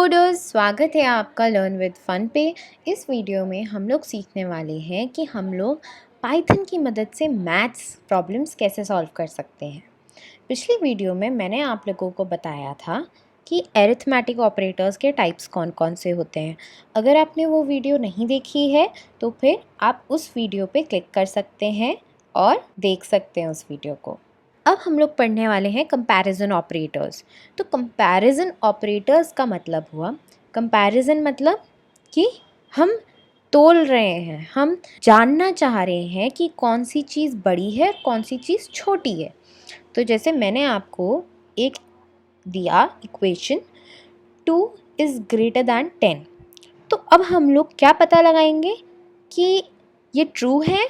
Coders, स्वागत है आपका लर्न विद फन पे। इस वीडियो में हम लोग सीखने वाले हैं कि हम लोग पाइथन की मदद से मैथ्स प्रॉब्लम्स कैसे सॉल्व कर सकते हैं। पिछली वीडियो में मैंने आप लोगों को बताया था कि एरिथमेटिक ऑपरेटर्स के टाइप्स कौन कौन से होते हैं। अगर आपने वो वीडियो नहीं देखी है तो फिर आप उस वीडियो पे क्लिक कर सकते हैं और देख सकते हैं उस वीडियो को। अब हम लोग पढ़ने वाले हैं कंपैरिजन ऑपरेटर्स। तो कंपैरिजन ऑपरेटर्स का मतलब हुआ, कंपैरिजन मतलब कि हम तोल रहे हैं, हम जानना चाह रहे हैं कि कौन सी चीज़ बड़ी है कौन सी चीज़ छोटी है। तो जैसे मैंने आपको एक दिया इक्वेशन 2 इज़ ग्रेटर दैन 10, तो अब हम लोग क्या पता लगाएंगे कि ये ट्रू है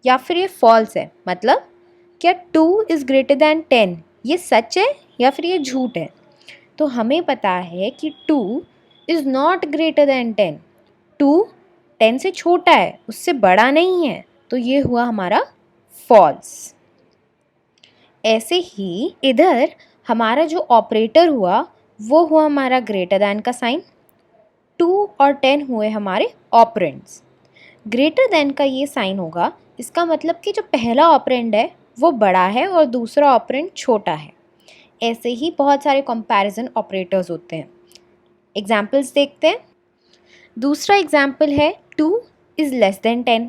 या फिर ये फॉल्स है। मतलब क्या 2 इज़ ग्रेटर दैन 10 ये सच है या फिर ये झूठ है। तो हमें पता है कि 2 इज़ नॉट ग्रेटर दैन 10, 2 10 से छोटा है, उससे बड़ा नहीं है, तो ये हुआ हमारा फॉल्स। ऐसे ही इधर हमारा जो ऑपरेटर हुआ वो हुआ हमारा ग्रेटर दैन का साइन। 2 और 10 हुए हमारे ऑपरेंड्स। ग्रेटर दैन का ये साइन होगा, इसका मतलब कि जो पहला ऑपरेंड है वो बड़ा है और दूसरा ऑपरेंड छोटा है। ऐसे ही बहुत सारे कंपैरिजन ऑपरेटर्स होते हैं। एग्जाम्पल्स देखते हैं। दूसरा एग्जाम्पल है 2 इज़ लेस देन 10।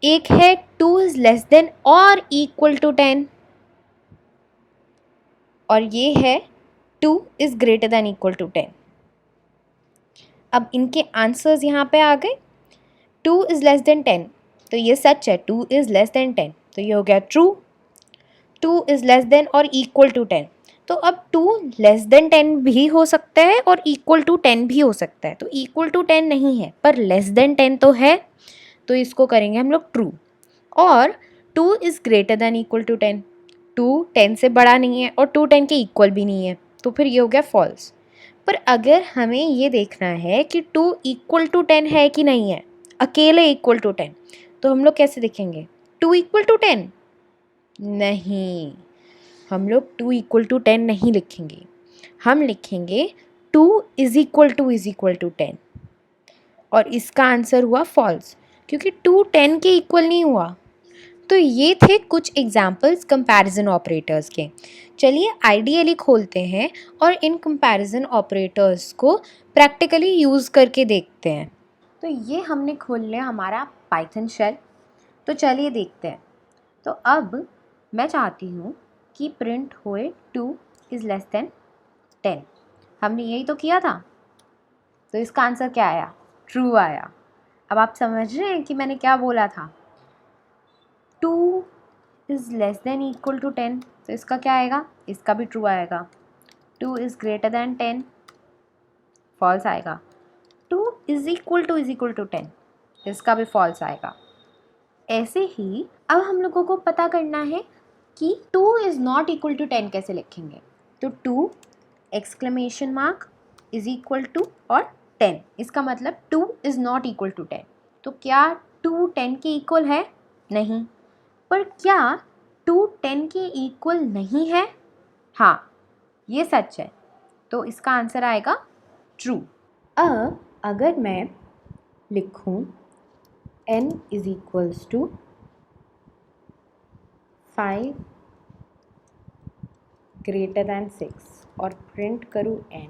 एक है 2 इज़ लेस देन और इक्वल टू 10, और ये है 2 is greater than equal to 10। अब इनके आंसर्स यहाँ पे आ गए। 2 इज़ लेस देन 10 तो ये सच है, 2 इज़ लेस देन 10 तो ये हो गया ट्रू। 2 इज़ लेस देन और इक्वल टू 10, तो अब 2 लेस देन 10 भी हो सकता है और इक्वल टू 10 भी हो सकता है। तो इक्वल टू 10 नहीं है पर लेस देन 10 तो है, तो इसको करेंगे हम लोग ट्रू। और 2 is greater than equal to 10, 2 10 से बड़ा नहीं है और 2 10 के इक्वल भी नहीं है, तो फिर ये हो गया फॉल्स। पर अगर हमें ये देखना है कि 2 इक्वल टू 10 है कि नहीं है, अकेले इक्वल टू 10, तो हम लोग कैसे देखेंगे? 2 इक्वल टू 10 नहीं, हम लोग 2 इक्वल टू 10 नहीं लिखेंगे, हम लिखेंगे 2 इज़ इक्वल टू 10, और इसका आंसर हुआ फॉल्स क्योंकि 2 10 के इक्वल नहीं हुआ। तो ये थे कुछ एग्जाम्पल्स कंपैरिजन ऑपरेटर्स के। चलिए आइडियली खोलते हैं और इन कंपैरिजन ऑपरेटर्स को प्रैक्टिकली यूज़ करके देखते हैं। तो ये हमने खोल लिया हमारा पाइथन शेल। तो चलिए देखते हैं। तो अब मैं चाहती हूँ कि प्रिंट होए 2 इज़ लेस देन 10। हमने यही तो किया था, तो इसका आंसर क्या आया? ट्रू आया। अब आप समझ रहे हैं कि मैंने क्या बोला था? 2 is less than equal to 10, तो इसका क्या आएगा? इसका भी ट्रू आएगा। 2 इज़ ग्रेटर देन 10 फॉल्स आएगा। 2 इज़ इक्वल टू 10 इसका भी फॉल्स आएगा। ऐसे ही अब हम लोगों को पता करना है कि 2 इज़ नॉट इक्वल टू 10 कैसे लिखेंगे। तो 2 exclamation mark is equal to और 10, इसका मतलब 2 इज़ नॉट इक्वल टू 10। तो क्या 2 10 के इक्वल है? नहीं। पर क्या 2 10 के इक्वल नहीं है? हाँ, ये सच है, तो इसका आंसर आएगा ट्रू। अब अगर मैं लिखूं n is equals to 5 greater than 6 और प्रिंट करूँ n,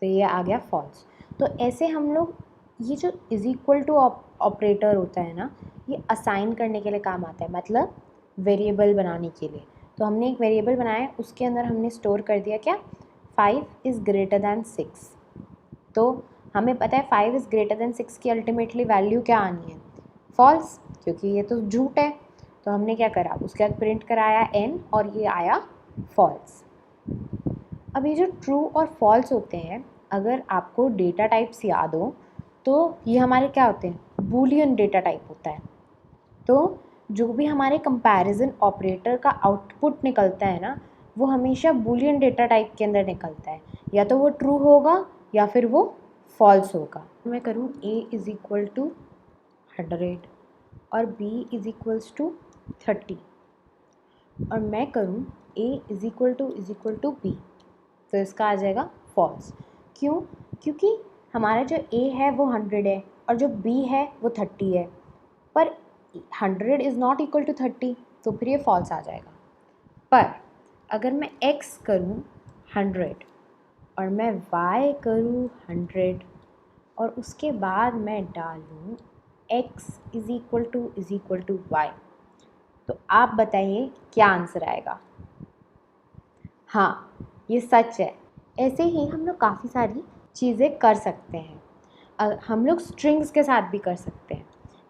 तो ये आ गया फॉल्स। तो ऐसे हम लोग ये जो इज़ इक्वल टू ऑपरेटर होता है ना, ये असाइन करने के लिए काम आता है, मतलब वेरिएबल बनाने के लिए। तो हमने एक वेरिएबल बनाया, उसके अंदर हमने स्टोर कर दिया क्या? 5 इज़ ग्रेटर दैन 6। तो हमें पता है 5 इज़ ग्रेटर दैन 6 की अल्टीमेटली वैल्यू क्या आनी है? फॉल्स, क्योंकि ये तो झूठ है। तो हमने क्या करा? उसके बाद प्रिंट कराया n और ये आया फॉल्स। अब ये जो ट्रू और फॉल्स होते हैं, अगर आपको डेटा टाइप्स याद हो तो ये हमारे क्या होते हैं? बूलियन डेटा टाइप होता है। तो जो भी हमारे कंपैरिजन ऑपरेटर का आउटपुट निकलता है ना, वो हमेशा बूलियन डेटा टाइप के अंदर निकलता है। या तो वो ट्रू होगा या फिर वो फॉल्स होगा। मैं करूँ a इज़ इक्वल टू 100 और b इज़ इक्वल्स टू 30, और मैं करूँ a is equal to b, तो इसका आ जाएगा फॉल्स। क्यों? क्योंकि हमारा जो a है वो 100 है और जो b है वो 30 है, पर 100 इज़ नॉट इक्वल टू 30, तो फिर ये फॉल्स आ जाएगा। पर अगर मैं x करूँ 100 और मैं y करूँ 100 और उसके बाद मैं डालूँ x is equal to y, तो आप बताइए क्या आंसर आएगा? हाँ, ये सच है। ऐसे ही हम लोग काफ़ी सारी चीज़ें कर सकते हैं। हम लोग स्ट्रिंग्स के साथ भी कर सकते हैं।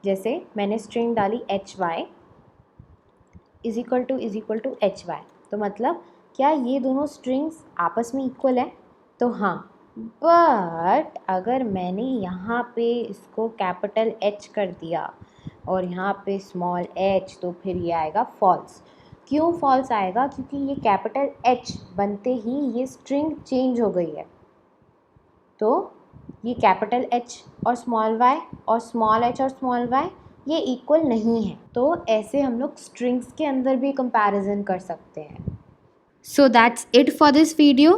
जैसे मैंने स्ट्रिंग डाली hy is equal to H Y, तो मतलब क्या ये दोनों स्ट्रिंग्स आपस में इक्वल है? तो हाँ, बट अगर मैंने यहाँ पे इसको कैपिटल H कर दिया और यहाँ पे स्मॉल h, तो फिर ये आएगा फॉल्स। क्यों फॉल्स आएगा? क्योंकि ये कैपिटल H बनते ही ये स्ट्रिंग चेंज हो गई है। तो ये कैपिटल H और स्मॉल y और स्मॉल h और स्मॉल y ये इक्वल नहीं है। तो ऐसे हम लोग स्ट्रिंग्स के अंदर भी कंपैरिजन कर सकते हैं। So that's it for this video.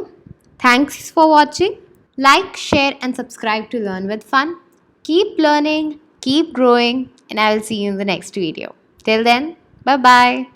Thanks for watching. Like, share and subscribe to learn with fun. Keep learning, keep growing, and I will see you in the next video. Till then, bye bye.